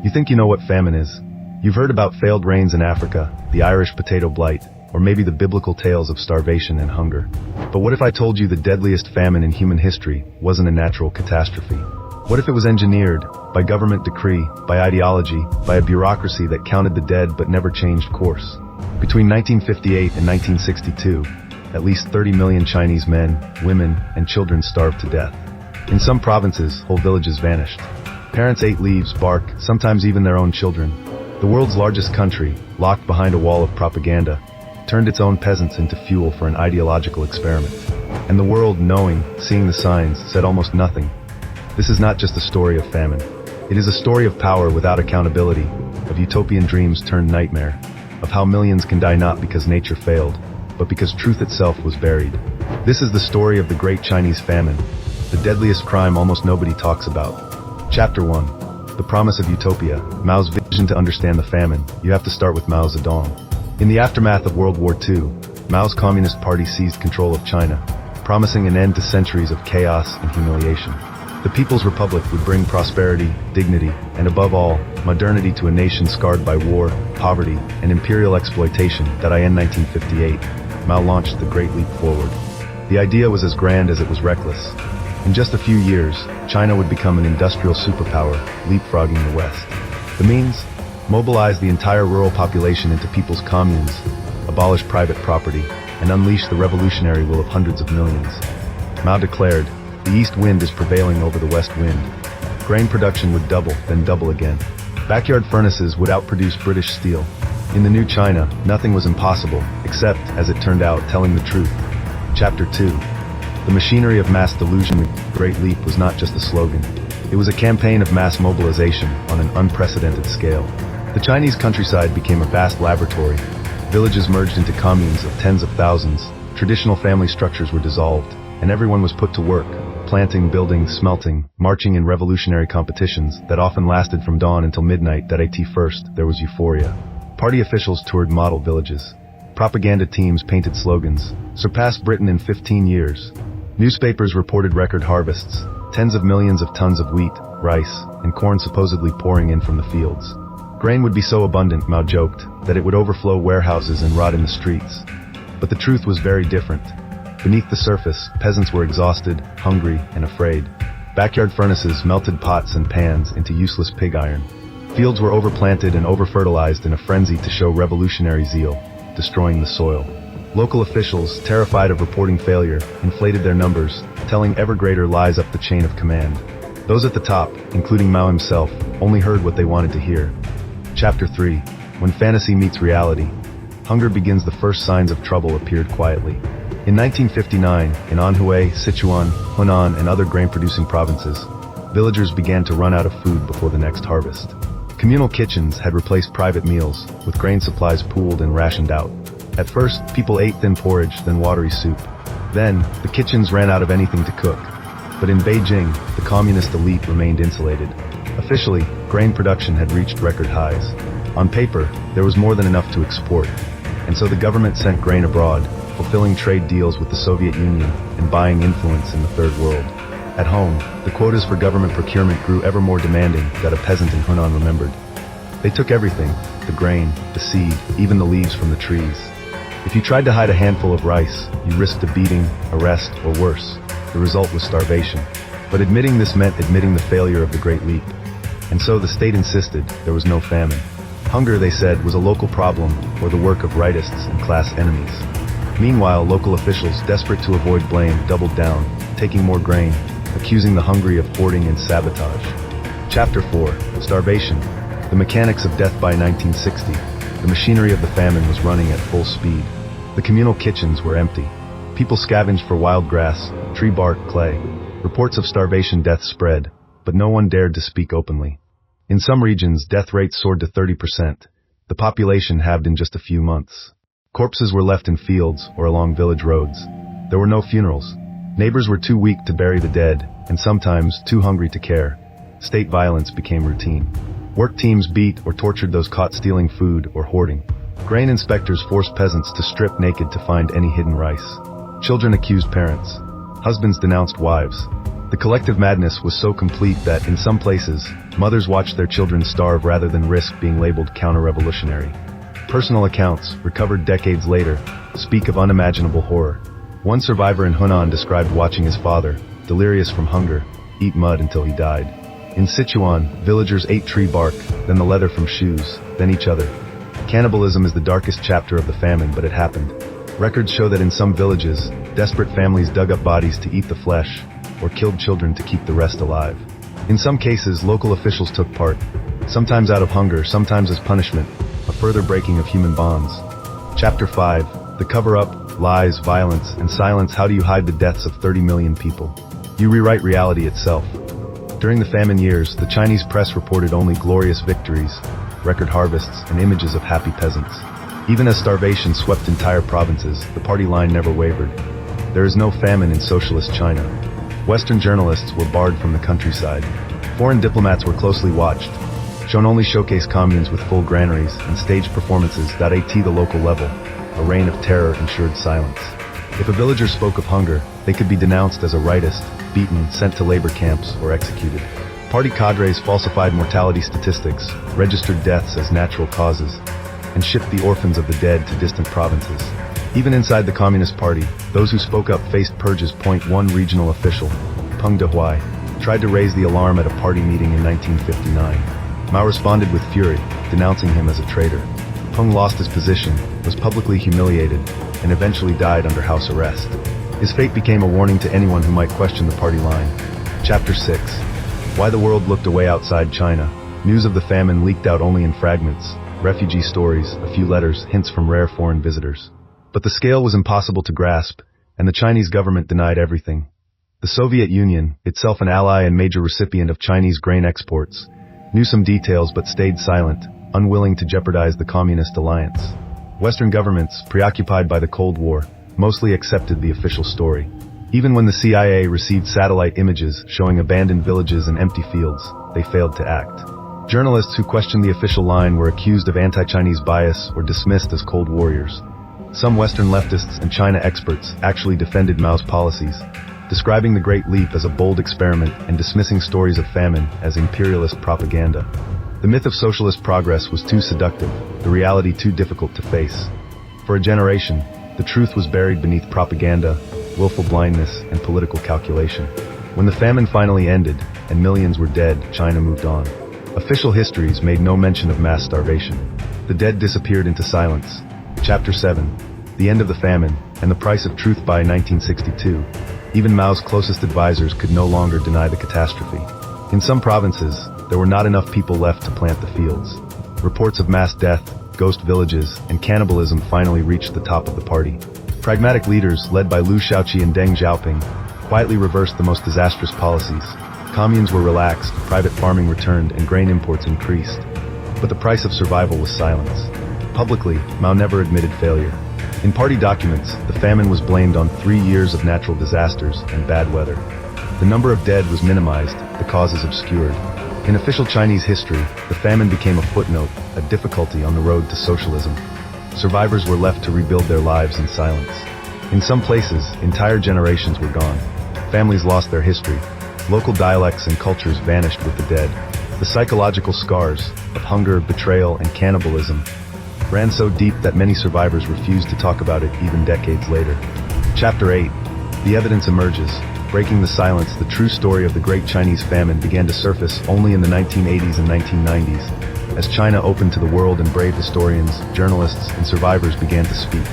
You think you know what famine is. You've heard about failed rains in Africa, the Irish potato blight, or maybe the biblical tales of starvation and hunger. But what if I told you the deadliest famine in human history wasn't a natural catastrophe? What if it was engineered, by government decree, by ideology, by a bureaucracy that counted the dead but never changed course? Between 1958 and 1962, at least 30 million Chinese men, women, and children starved to death. In some provinces, whole villages vanished. Parents ate leaves, bark, sometimes even their own children. The world's largest country, locked behind a wall of propaganda, turned its own peasants into fuel for an ideological experiment. And the world, knowing, seeing the signs, said almost nothing. This is not just a story of famine. It is a story of power without accountability, of utopian dreams turned nightmare, of how millions can die not because nature failed, but because truth itself was buried. This is the story of the Great Chinese Famine, the deadliest crime almost nobody talks about. Chapter 1. The Promise of Utopia. Mao's vision. To understand the famine, you have to start with Mao Zedong. In the aftermath of World War II, Mao's Communist Party seized control of China, promising an end to centuries of chaos and humiliation. The People's Republic would bring prosperity, dignity, and above all, modernity to a nation scarred by war, poverty, and imperial exploitation. In 1958, Mao launched the Great Leap Forward. The idea was as grand as it was reckless. In just a few years, China would become an industrial superpower, leapfrogging the West. The means? Mobilize the entire rural population into people's communes, abolish private property, and unleash the revolutionary will of hundreds of millions. Mao declared, "The east wind is prevailing over the west wind." Grain production would double, then double again. Backyard furnaces would outproduce British steel. In the new China, nothing was impossible, except, as it turned out, telling the truth. Chapter 2. The machinery of mass delusion. The Great Leap was not just a slogan. It was a campaign of mass mobilization on an unprecedented scale. The Chinese countryside became a vast laboratory. Villages merged into communes of tens of thousands. Traditional family structures were dissolved, and everyone was put to work, planting, building, smelting, marching in revolutionary competitions that often lasted from dawn until midnight. First, there was euphoria. Party officials toured model villages. Propaganda teams painted slogans, "Surpass Britain in 15 years." Newspapers reported record harvests, tens of millions of tons of wheat, rice, and corn supposedly pouring in from the fields. Grain would be so abundant, Mao joked, that it would overflow warehouses and rot in the streets. But the truth was very different. Beneath the surface, peasants were exhausted, hungry, and afraid. Backyard furnaces melted pots and pans into useless pig iron. Fields were overplanted and overfertilized in a frenzy to show revolutionary zeal, destroying the soil. Local officials, terrified of reporting failure, inflated their numbers, telling ever greater lies up the chain of command. Those at the top, including Mao himself, only heard what they wanted to hear. Chapter 3. When fantasy meets reality. Hunger begins. The first signs of trouble appeared quietly. In 1959, in Anhui, Sichuan, Hunan, and other grain-producing provinces, villagers began to run out of food before the next harvest. Communal kitchens had replaced private meals, with grain supplies pooled and rationed out. At first, people ate thin porridge, then watery soup. Then, the kitchens ran out of anything to cook. But in Beijing, the communist elite remained insulated. Officially, grain production had reached record highs. On paper, there was more than enough to export. And so the government sent grain abroad, fulfilling trade deals with the Soviet Union and buying influence in the Third World. At home, the quotas for government procurement grew ever more demanding. A peasant in Hunan remembered. They took everything, the grain, the seed, even the leaves from the trees. If you tried to hide a handful of rice, you risked a beating, arrest, or worse. The result was starvation. But admitting this meant admitting the failure of the Great Leap. And so the state insisted there was no famine. Hunger, they said, was a local problem or the work of rightists and class enemies. Meanwhile, local officials, desperate to avoid blame, doubled down, taking more grain, accusing the hungry of hoarding and sabotage. Chapter 4. Starvation. The mechanics of death. By 1960, the machinery of the famine was running at full speed. The communal kitchens were empty. People scavenged for wild grass, tree bark, clay. Reports of starvation deaths spread, but no one dared to speak openly. In some regions, death rates soared to 30%. The population halved in just a few months. Corpses were left in fields or along village roads. There were no funerals. Neighbors were too weak to bury the dead, and sometimes too hungry to care. State violence became routine. Work teams beat or tortured those caught stealing food or hoarding. Grain inspectors forced peasants to strip naked to find any hidden rice. Children accused parents. Husbands denounced wives. The collective madness was so complete that, in some places, mothers watched their children starve rather than risk being labeled counter-revolutionary. Personal accounts, recovered decades later, speak of unimaginable horror. One survivor in Hunan described watching his father, delirious from hunger, eat mud until he died. In Sichuan, villagers ate tree bark, then the leather from shoes, then each other. Cannibalism is the darkest chapter of the famine, but it happened. Records show that in some villages, desperate families dug up bodies to eat the flesh, or killed children to keep the rest alive. In some cases, local officials took part, sometimes out of hunger, sometimes as punishment, a further breaking of human bonds. Chapter 5. The cover-up, lies, violence, and silence. How do you hide the deaths of 30 million people? You rewrite reality itself. During the famine years, the Chinese press reported only glorious victories, record harvests, and images of happy peasants. Even as starvation swept entire provinces, the party line never wavered. There is no famine in socialist China. Western journalists were barred from the countryside. Foreign diplomats were closely watched, shown only showcase communes with full granaries and staged performances. At the local level, a reign of terror ensured silence. If a villager spoke of hunger, they could be denounced as a rightist, beaten, sent to labor camps, or executed. Party cadres falsified mortality statistics, registered deaths as natural causes, and shipped the orphans of the dead to distant provinces. Even inside the Communist Party, those who spoke up faced purges. One regional official, Peng Dehuai, tried to raise the alarm at a party meeting in 1959. Mao responded with fury, denouncing him as a traitor. Peng lost his position, was publicly humiliated, and eventually died under house arrest. His fate became a warning to anyone who might question the party line. Chapter 6. Why the world looked away outside China. News of the famine leaked out only in fragments, refugee stories, a few letters, hints from rare foreign visitors. But the scale was impossible to grasp, and the Chinese government denied everything. The Soviet Union, itself an ally and major recipient of Chinese grain exports, knew some details but stayed silent, unwilling to jeopardize the communist alliance. Western governments, preoccupied by the Cold War, mostly accepted the official story. Even when the CIA received satellite images showing abandoned villages and empty fields, they failed to act. Journalists who questioned the official line were accused of anti-Chinese bias or dismissed as Cold Warriors. Some Western leftists and China experts actually defended Mao's policies, describing the Great Leap as a bold experiment and dismissing stories of famine as imperialist propaganda. The myth of socialist progress was too seductive, the reality too difficult to face. For a generation, the truth was buried beneath propaganda, willful blindness, and political calculation. When the famine finally ended, and millions were dead, China moved on. Official histories made no mention of mass starvation. The dead disappeared into silence. Chapter 7. The End of the Famine, and the Price of Truth. By 1962, even Mao's closest advisors could no longer deny the catastrophe. In some provinces, there were not enough people left to plant the fields. Reports of mass death, ghost villages, and cannibalism finally reached the top of the party. Pragmatic leaders, led by Liu Shaoqi and Deng Xiaoping, quietly reversed the most disastrous policies. Communes were relaxed, private farming returned, and grain imports increased. But the price of survival was silence. Publicly, Mao never admitted failure. In party documents, the famine was blamed on 3 years of natural disasters and bad weather. The number of dead was minimized, the causes obscured. In official Chinese history, the famine became a footnote, a difficulty on the road to socialism. Survivors were left to rebuild their lives in silence. In some places, entire generations were gone. Families lost their history. Local dialects and cultures vanished with the dead. The psychological scars of hunger, betrayal, and cannibalism ran so deep that many survivors refused to talk about it even decades later. Chapter 8. The evidence emerges. Breaking the silence, the true story of the Great Chinese Famine began to surface only in the 1980s and 1990s, as China opened to the world and brave historians, journalists, and survivors began to speak.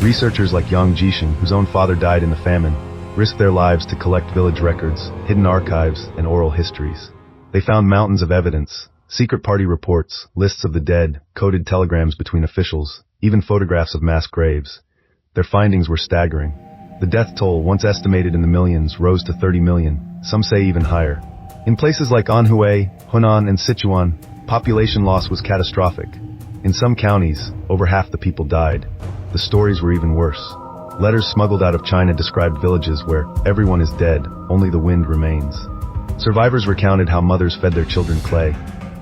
Researchers like Yang Jixing, whose own father died in the famine, risked their lives to collect village records, hidden archives, and oral histories. They found mountains of evidence, secret party reports, lists of the dead, coded telegrams between officials, even photographs of mass graves. Their findings were staggering. The death toll, once estimated in the millions, rose to 30 million, some say even higher. In places like Anhui, Hunan, and Sichuan, population loss was catastrophic. In some counties, over half the people died. The stories were even worse. Letters smuggled out of China described villages where everyone is dead, only the wind remains. Survivors recounted how mothers fed their children clay,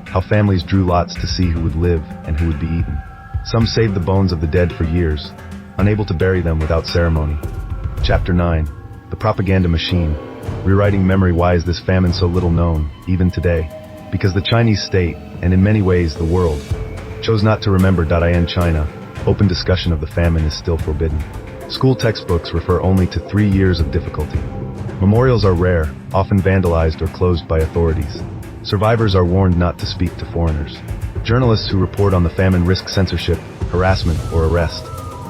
how families drew lots to see who would live and who would be eaten. Some saved the bones of the dead for years, unable to bury them without ceremony. Chapter 9. the propaganda machine. Rewriting memory. Why is this famine so little known, even today? Because the Chinese state, and in many ways the world, chose not to remember. In China, open discussion of the famine is still forbidden. School textbooks refer only to 3 years of difficulty. Memorials are rare, often vandalized or closed by authorities. Survivors are warned not to speak to foreigners. Journalists who report on the famine risk censorship, harassment, or arrest.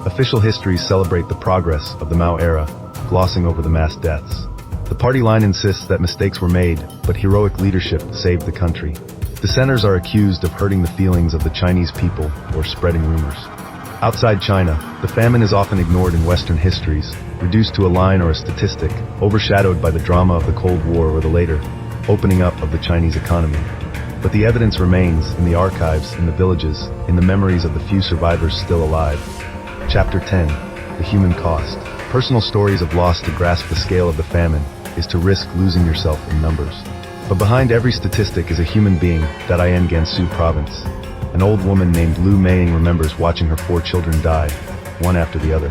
Official histories celebrate the progress of the Mao era, glossing over the mass deaths. The party line insists that mistakes were made, but heroic leadership saved the country. Dissenters are accused of hurting the feelings of the Chinese people or spreading rumors. Outside China, the famine is often ignored in Western histories, reduced to a line or a statistic, overshadowed by the drama of the Cold War or the later opening up of the Chinese economy. But the evidence remains in the archives, in the villages, in the memories of the few survivors still alive. Chapter 10. The Human Cost. Personal stories of loss. To grasp the scale of the famine is to risk losing yourself in numbers. But behind every statistic is a human being. In Gansu province, an old woman named Lu Meiying remembers watching her 4 children die, one after the other.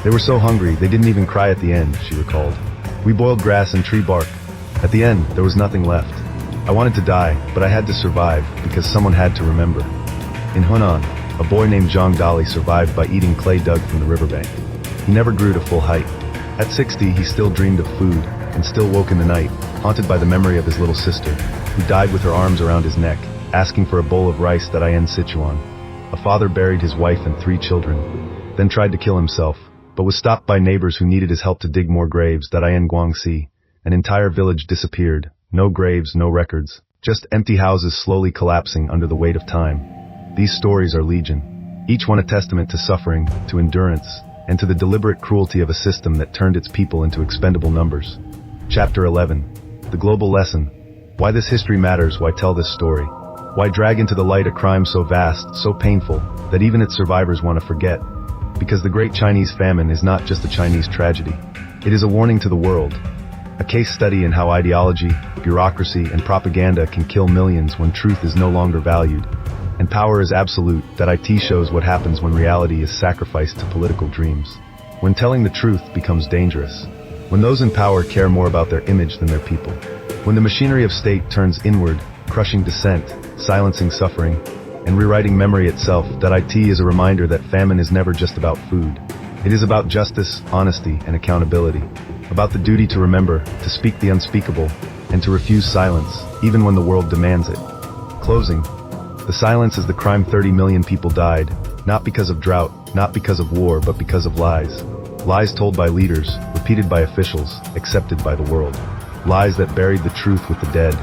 They were so hungry they didn't even cry at the end, she recalled. We boiled grass and tree bark. At the end, there was nothing left. I wanted to die, but I had to survive because someone had to remember. In Hunan, a boy named Zhang Dali survived by eating clay dug from the riverbank. He never grew to full height. At 60, he still dreamed of food and still woke in the night, haunted by the memory of his little sister, who died with her arms around his neck, asking for a bowl of rice. In Sichuan, a father buried his wife and 3 children, then tried to kill himself, but was stopped by neighbors who needed his help to dig more graves. In Guangxi, an entire village disappeared. No graves, no records, just empty houses slowly collapsing under the weight of time. These stories are legion, each one a testament to suffering, to endurance, and to the deliberate cruelty of a system that turned its people into expendable numbers. Chapter 11. The Global Lesson. Why this history matters. Why tell this story? Why drag into the light a crime so vast, so painful, that even its survivors want to forget? Because the Great Chinese Famine is not just a Chinese tragedy. It is a warning to the world. A case study in how ideology, bureaucracy, and propaganda can kill millions when truth is no longer valued, and power is absolute. It shows what happens when reality is sacrificed to political dreams. When telling the truth becomes dangerous. When those in power care more about their image than their people. When the machinery of state turns inward, crushing dissent, silencing suffering, and rewriting memory itself. It is a reminder that famine is never just about food. It is about justice, honesty, and accountability. About the duty to remember, to speak the unspeakable, and to refuse silence, even when the world demands it. Closing. The silence is the crime. 30 million people died, not because of drought, not because of war, but because of lies. Lies told by leaders, repeated by officials, accepted by the world. Lies that buried the truth with the dead,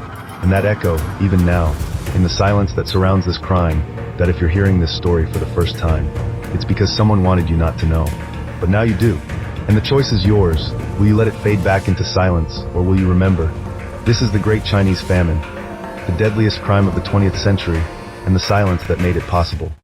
and that echo, even now, in the silence that surrounds this crime. If you're hearing this story for the first time, it's because someone wanted you not to know. But now you do. And the choice is yours. Will you let it fade back into silence, or will you remember? This is the Great Chinese Famine, the deadliest crime of the 20th century, and the silence that made it possible.